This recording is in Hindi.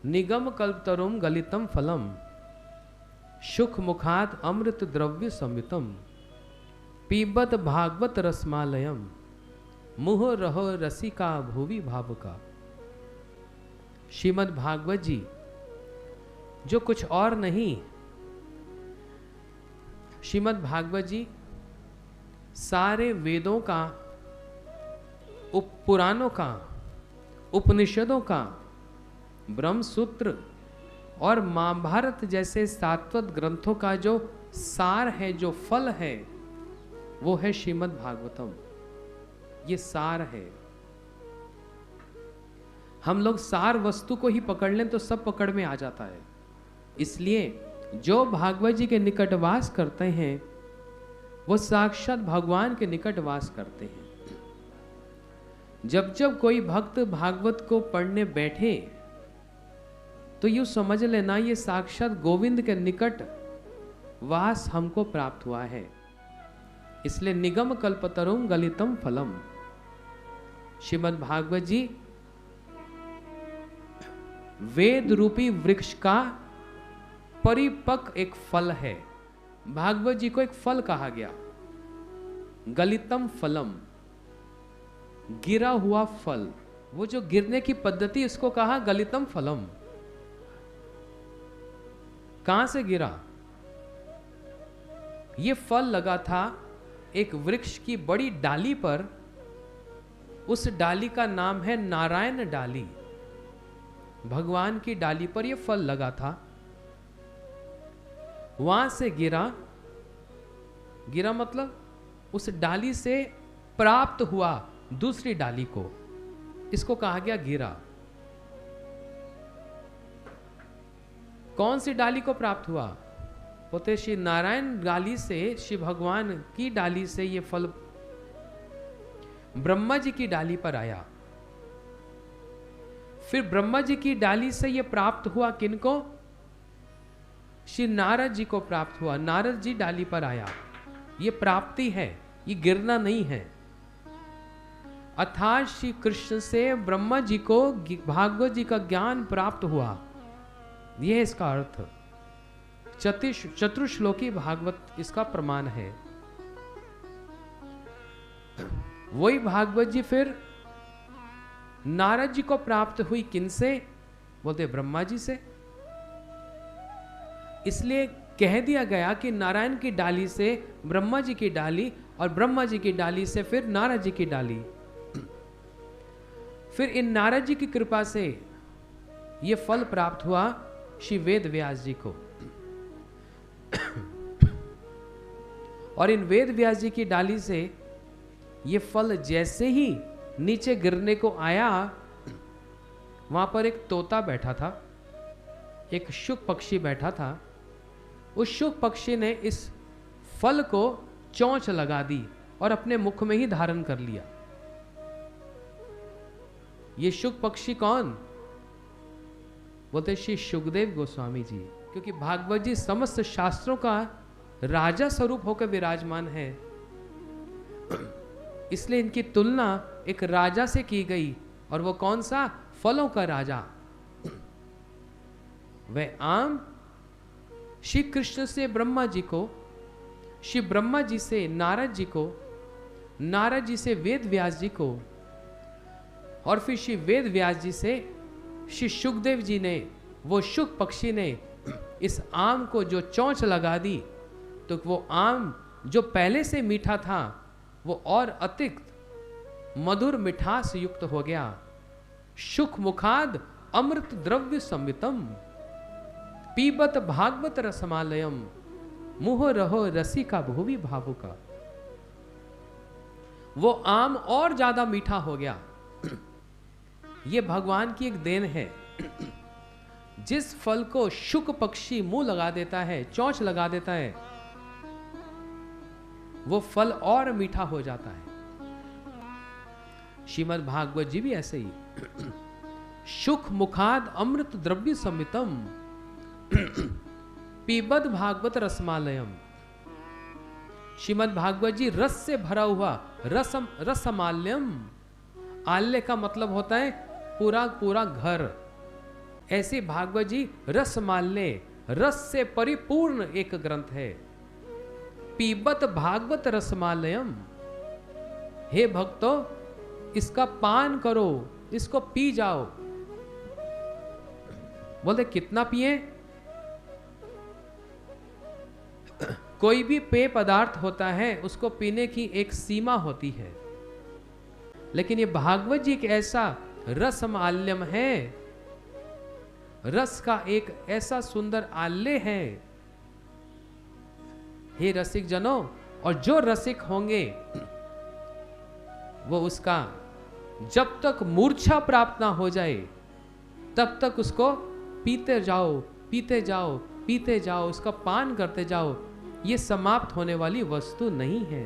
निगम कल्पतरुम गलितम फलम सुख मुखात अमृत द्रव्य संयुतम पीबत भागवत रसमालयम मुह रहो रसिका भुवि भावुका। श्रीमद् भागवत जी जो कुछ और नहीं, श्रीमद् भागवत जी सारे वेदों का, पुराणों का, उपनिषदों का, ब्रह्मसूत्र और महाभारत जैसे सात्वत ग्रंथों का जो सार है, जो फल है, वो है श्रीमद् भागवतम। ये सार है। हम लोग सार वस्तु को ही पकड़ लें तो सब पकड़ में आ जाता है। इसलिए जो भागवत जी के निकट वास करते हैं वो साक्षात भगवान के निकट वास करते हैं। जब जब कोई भक्त भागवत को पढ़ने बैठे तो यूं समझ लेना ये साक्षात गोविंद के निकट वास हमको प्राप्त हुआ है। इसलिए निगम कल्पतरुम गलितम फलम, श्रीमद् भागवत जी वेद रूपी वृक्ष का परिपक्व एक फल है। भागवत जी को एक फल कहा गया, गलितम फलम, गिरा हुआ फल। वो जो गिरने की पद्धति, उसको कहा गलितम फलम। कहां से गिरा? ये फल लगा था एक वृक्ष की बड़ी डाली पर। उस डाली का नाम है नारायण डाली। भगवान की डाली पर यह फल लगा था। वहां से गिरा, गिरा मतलब उस डाली से प्राप्त हुआ दूसरी डाली को, इसको कहा गया गिरा। कौन सी डाली को प्राप्त हुआ? बोलते श्री नारायण डाली से, श्री भगवान की डाली से ये फल ब्रह्मा जी की डाली पर आया। फिर ब्रह्मा जी की डाली से ये प्राप्त हुआ किनको? श्री नारद जी को प्राप्त हुआ। नारद जी डाली पर आया। ये प्राप्ति है, ये गिरना नहीं है। अर्थात श्री कृष्ण से ब्रह्मा जी को भागवत जी का ज्ञान प्राप्त हुआ। यह है इसका अर्थ। चतुश्लोकी भागवत इसका प्रमाण है। वही भागवत जी फिर नारद जी को प्राप्त हुई किनसे? बोलते ब्रह्मा जी से। इसलिए कह दिया गया कि नारायण की डाली से ब्रह्मा जी की डाली, और ब्रह्मा जी की डाली से फिर नारद जी की डाली। फिर इन नारद जी की कृपा से यह फल प्राप्त हुआ श्री वेद व्यास जी को। और इन वेद व्यास जी की डाली से ये फल जैसे ही नीचे गिरने को आया, वहां पर एक तोता बैठा था, एक शुक पक्षी बैठा था। उस शुक पक्षी ने इस फल को चोंच लगा दी और अपने मुख में ही धारण कर लिया। ये शुक पक्षी कौन? बोलते श्री सुखदेव गोस्वामी जी। क्योंकि भागवत जी समस्त शास्त्रों का राजा स्वरूप होकर विराजमान है, इसलिए इनकी तुलना एक राजा से की गई। और वो कौन सा? फलों का राजा। वह आम श्री कृष्ण से ब्रह्मा जी को, श्री ब्रह्मा जी से नारद जी को, नारद जी से वेद व्यास जी को, और फिर श्री वेद व्यास जी से श्री सुखदेव जी ने, वो शुक पक्षी ने इस आम को जो चोंच लगा दी, तो वो आम जो पहले से मीठा था वो और अतिरिक्त मधुर मिठास युक्त हो गया। सुख मुखाद अमृत द्रव्य संवितम पीबत भागवत रसमालयम मुह रहो रसिका भुवि भावुका। वो आम और ज्यादा मीठा हो गया। ये भगवान की एक देन है। जिस फल को शुक पक्षी मुंह लगा देता है, चोंच लगा देता है, वो फल और मीठा हो जाता है। श्रीमद् भागवत जी भी ऐसे ही। सुख मुखाद अमृत द्रव्य संवितम पीबत भागवत रसमालयम। श्रीमद् भागवत जी रस से भरा हुआ, रसमाल्यम। आल्य का मतलब होता है पूरा पूरा घर, ऐसे भागवत जी रसमाल्य, रस से परिपूर्ण एक ग्रंथ है। पीबत भागवत रसमालयम, हे भक्तों इसका पान करो, इसको पी जाओ। बोलते कितना पिए? कोई भी पेय पदार्थ होता है उसको पीने की एक सीमा होती है, लेकिन ये भागवत जी एक ऐसा रसमाल्यम है, रस का एक ऐसा सुंदर आल्य है। हे रसिक जनों, और जो रसिक होंगे वो उसका जब तक मूर्छा प्राप्त ना हो जाए तब तक उसको पीते जाओ, पीते जाओ, पीते जाओ, उसका पान करते जाओ। ये समाप्त होने वाली वस्तु नहीं है।